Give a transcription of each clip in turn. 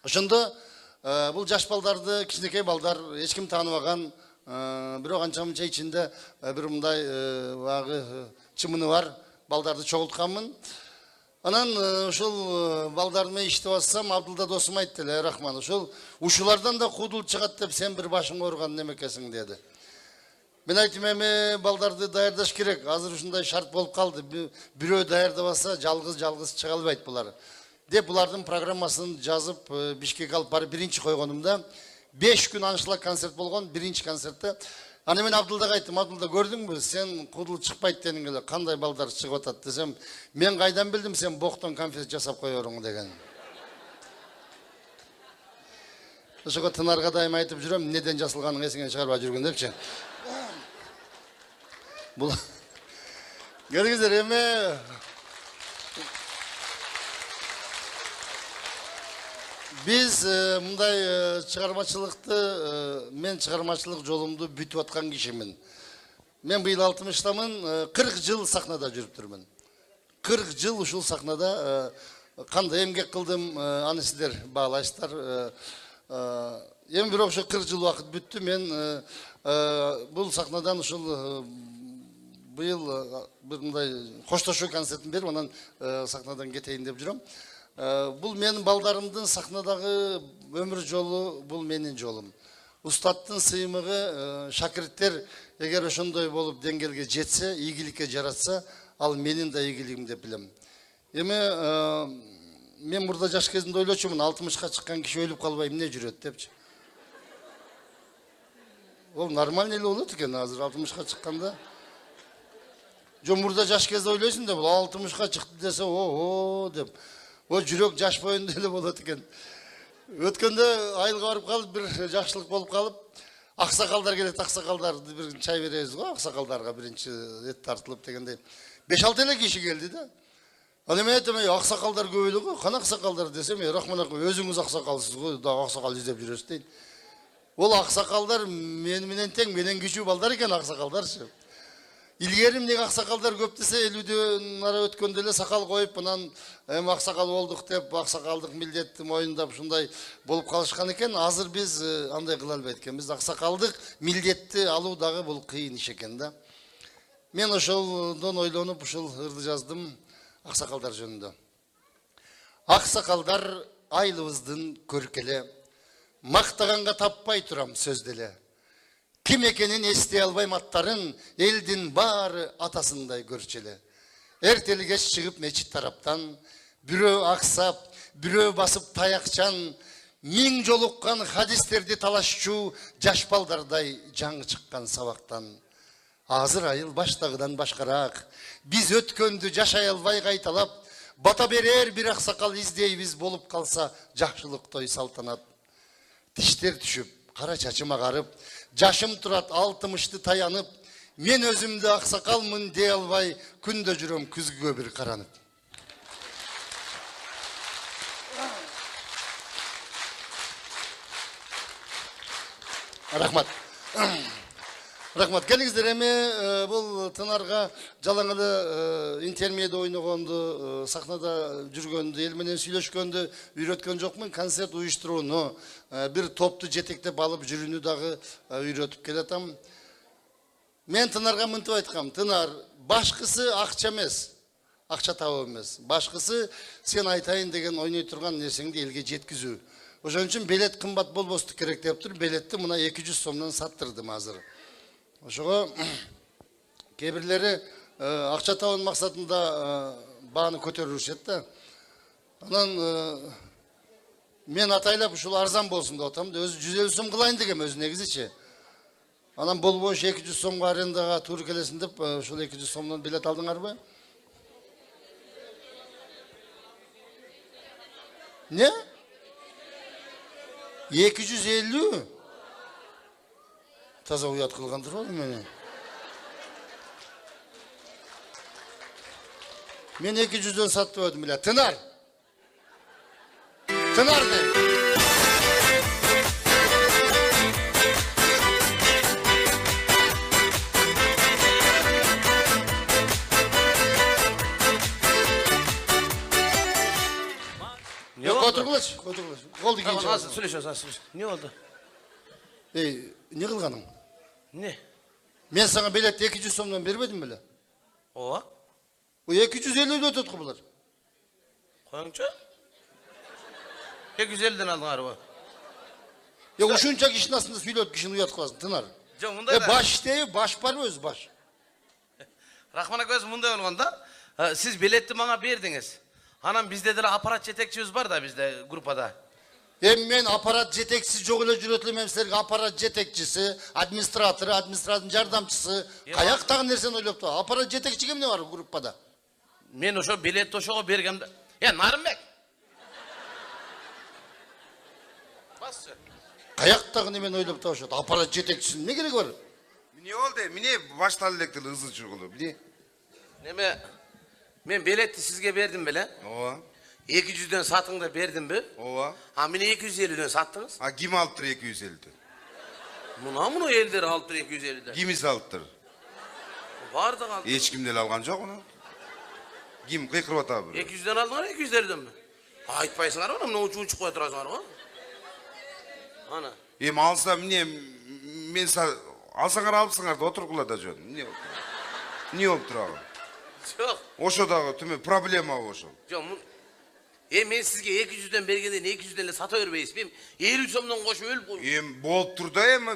Ошондо бул жаш балдарды, кичинекей балдар, эч ким тааныбаган, бирок анча-мынча ичинде бир мындай багы чымыны бар балдарды чогултканмын. Анан ушул балдар менен иштеп атсам, Абдылда досум айтты эле, рахман, ушул ушулардан да кудул чыгат деп сен бир башың ооруган немекесиң деди. Мен айттым, эми балдарды даярдаш керек. Азыр ушундай шарт болуп калды. Бирөө даярдабаса жалгыз чыга албайт булар. Деп булардын программасын жазып Бишкекке алып барып биринчи койгонумда 5 күн аншлаг концерт болгон, биринчи концертте. Аны мен Абдылдага айттым, Абдылда көрдүңбү, сен кудул чыкпайт дедиң эле, кандай балдар чыгып атат десем, мен кайдан билдим сен боктон конфет жасап коеруң деген. Ошого Тынарга дайым айтып жүрөм, неден жасалганын эсиңен чыгарбай жүргүн депчи. Бул көрүңүздөр, эми биз мындай чыгармачылыкты, мен чыгармачылык жолумду бүтүп аткан кишимин. Мен быйыл 60-тамын, 40 жыл сахнада жүрүп турмун. 40 жыл ушул сахнада кандай эмгек кылдым, аны сиздер баалайсыздар. Эми бирок ошо 40 жыл убакыт бүттү. Мен бул сахнадан ушул быйыл бир мындай коштошуу концертин берип, анан сахнадан кетейин деп жүрөм. Бул менин балдарымдын сахнадагы өмүр жолу, бул менин жолум. Устаттын сыймыгы, шакирттер эгер ошондой болуп деңгээлге жетсе, ийгиликке жаратса, ал менин да ийгилигим деп билем. Эми мен мурда жаш кезимде ойлочумун, 60-ка чыккан киши өлүп калбай эмне жүрөт депчи. Ол нормально эле болот экен азыр 60-ка чыкканда. Жо мурда жаш кезде ойлойсуң да, бул 60-ка чыкты десе, о деп. О жүрөк жаш боюнда эле болот экен. Өткөндө айылга барып калып, бир жакшылык болуп калып, аксакалдар келет, аксакалдарды бир чай беребиз го, аксакалдарга биринчи эт тартылып дегендей. 5-6 эле киши келди да. Аны мен айттым, аксакалдар көп эле го, кана аксакалдар десем, рахман ака, өзүңүз аксакалсыз го, да аксакал издеп жүрөсүз дейт. Ол аксакалдар менен тең, менен кичүү балдар экен аксакалдарчы. Илгери эмнеге аксакалдар көп десе, 50дөн ара өткөндө эле сакал коюп, анан эми аксакал болдук деп, аксакалдык милдетти моюндап ушундай болуп калышкан экен. Азыр биз андай кыла албайт экенбиз. Аксакалдык милдетти алуу дагы бул кыйын иш экен да. Мен ошолдон ойлонуп ушул ырды жаздым аксакалдар жөнүндө. Аксакалдар айлыбыздын көркеле, мактаганга таппай турам сөзделе. Ким экенин эстей албайм аттарын, элдин баары атасындай көрчеле. Эртели кеч чыгып мечит тараптан, бирөө аксап, бирөө басып таякчан, миң жолуккан хадистерди талашчу жаш балдардай жаңы чыккан сабактан. Азыр айыл баштагыдан башкараак, биз өткөндү жашай албай кайталап, бата берер бир аксакал издейбиз болуп калса жакшылык той салтанат. Тиштер түшүп, кара чачым агарып, жашым турат 60-ты таянып, мен өзүмдү аксакалмын дей албай, күндө жүрөм күзгүгө бир каранып. Рахмат. Рахмат. Келиңиздер, эми бул Тынарга жалаң эле интермедиа ойногонду, сахнада жүргөндү, эл менен сүйлөшкөндү үйрөткөн жокмун. Концерт уюштурууну, бир топту жетектеп алып жүрүүнү дагы үйрөтүп келатам. Мен Тынарга мынтип айткам, Тынар, башкысы акча эмес, акча табуу эмес. Башкысы сен айтайын деген ойной турган нерсеңди элге жеткизүү. Ошон үчүн билет кымбат болбосту керек деп туруп, билетти мына 200 сомдон саттырдым азыр. Ошого кээ бирлери акча табуу максатында бааны көтөрүшөт да. Анан мен атайлап ушул арзан болсун деп атам да, өзү 150 сом кылайын дегем өзү негизичи. Анан болбош 200 сомго арендага туура келесин деп ушул 200 сомдон билет алдыңарбы? Не? 250? Таза уят кылгандыр ол мени. Мен 200-дөн сатып өдүм эле. Тынар. Тынар дейм. Oturgulaç, oturgulaç. Oldu Tamam, genç. nasıl söylüyorsun? Ne oldu? Ne kılgaның? Ne? Men sana bilet 200 somdan bermedim bile. O? O 250 ötüp bular. Koyunca? 250'den aldın araba. Ya uşunçak işin aslında söylüyor kişini uyatkılasın, tınar. Canım bunda da. Baş değil, baş var öz baş. Rahman Aköz bunda olganda. Siz biletti bana verdiniz. Hanım bizde de aparat yetekçimiz var da bizde grupada. Men aparat jetekçisi çok öyle cüretlemem sizlerge aparat jetekçisi, administratörü, administratörün yardımcısı, kayak tağın nersen oylap da. Aparat jetekçi kim ne var gruppada? Men oşo bilet oşoğa bergemde. Ya Narınbek. Bas. Kayak tağın hemen oylap da oşat. Aparat jetekçisinin ne gerek var? Mine oldu? Mine baştan lekti hızlı çıkılı. Mine? Neme? Men biletti sizge verdim bile. Ova. 200'den satın da verdim mi? Ova. Ha meni 250'den sattınız. Ha kim alttır 250'den? Bunu eldir alttır 250'den. Kimis alttır? Var da kaldı. Hiç kimden algan yok onu. Kim kıykırıp atar bir. 200'den aldın 250'den mi? Aytpaysın ara bana, uçuk koydurazın ara bana. Ana. Hem alsam niye men alsaňar alıpsyňar da oturgula da jön. Niye olupdur abi? Yok. Oşodagy tüme problema oşo. Yok. Men sizge 200'den bergenden 200'den sata berbeýis. Men 50 somdan goşup ölüp koyup. Hem bolup turda hem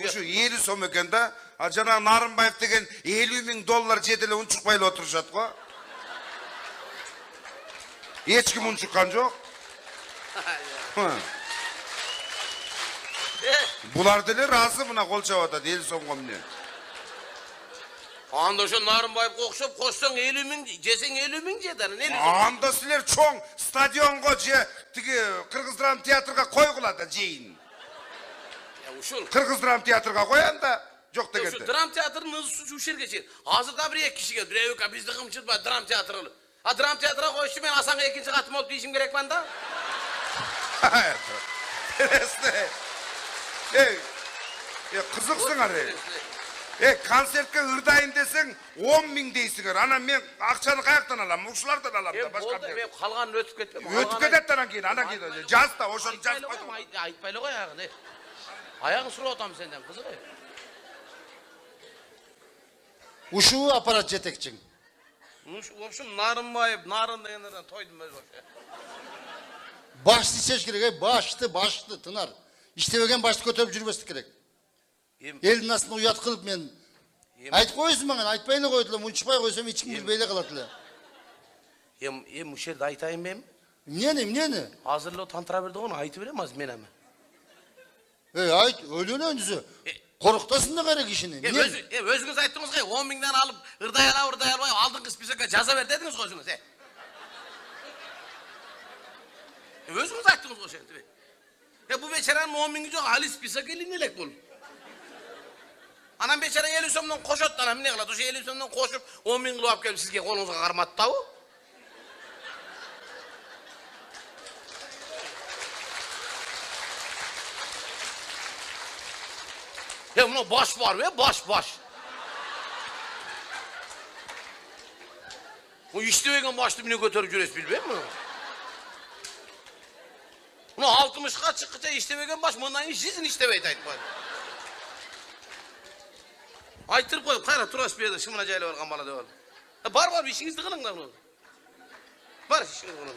oşo 50 som eken da jana Narınbaev degen $50.000 jedele unçukpaýla oturuşat go. Hiç kim unçukkan jok. Bular dele razı buna kol çabata değil soňga mine. Anda şu Narınbaev kokşup koşsan 50.000, jesen 50.000 jeder. Ne? Anda siler çoň stadionga je tigi Kırgız Dram Teatrga koýgula da jeýin. Ya uşul. Kırgız Dram Teatrga koýan da jok Şu degende. dram teatrının hızı şu şirketi. Hazırda bir iki kişi geldi. Revka bizde kımçıtma dram tiyatrını. Ha dram tiyatra koştu ben Hasan'a ikinci katım olup işim gerek banda. Tereste. Kızıksın arı. Konsertke ırdaýyn desen 10.000 deýsiňer. Ana men akçany kayaktan alam, uşlardan alam da başka bir. Ben kalganını ötüp ketmem. Ötüp kedet anan keyin, ana keyin. Jaz da oşony jaz koydum. Aytpayla koy ayağını. Ayağın suru otam senden kızı. Uşu aparat jetekçiň. Uşum Narınbaev, Narın degenlerden toydum ben boş. Başlı seç gerek, başlı tınar. İstebegen başlı kötüp jürmeslik gerek. Elin aslında uyat kılıp men. Ayt koysun bana, aytpayla koydular, unçpay koysam içim bilbeyle kalatılar. Bu şerde aytayım ben. Mine? Hazırlı o tantra verdi onu aytı veremez men ama. Ayt, öyle ne öncüsü? Koruktasın da gerek işini. Özünüz ayttınız ki 10.000'den alıp ırdayala aldın kız bize caza ver dediniz koşunuz. Özünüz ayttınız koşun. Bu beçeranın 10.000'i yok halis bize gelin nelek bul. Anam beçeren 50 somdan koşut anam ne kıladı? 50 somdan koşup 10.000 kilo alıp gelip sizge kolunuza karmattı o. Ya buna baş var ve baş. Bu iştevegen başlı bine götürüp jüres bilbem mi? Buna 60'a çıkıca iştevegen baş, bundan işsizin işteveydi aytmadı. Aytırıp koyup, kayra turas bir yerde, şımına cayla var, kambala da var. Var bir işinizi kılın da bunu. Var işinizi kılın.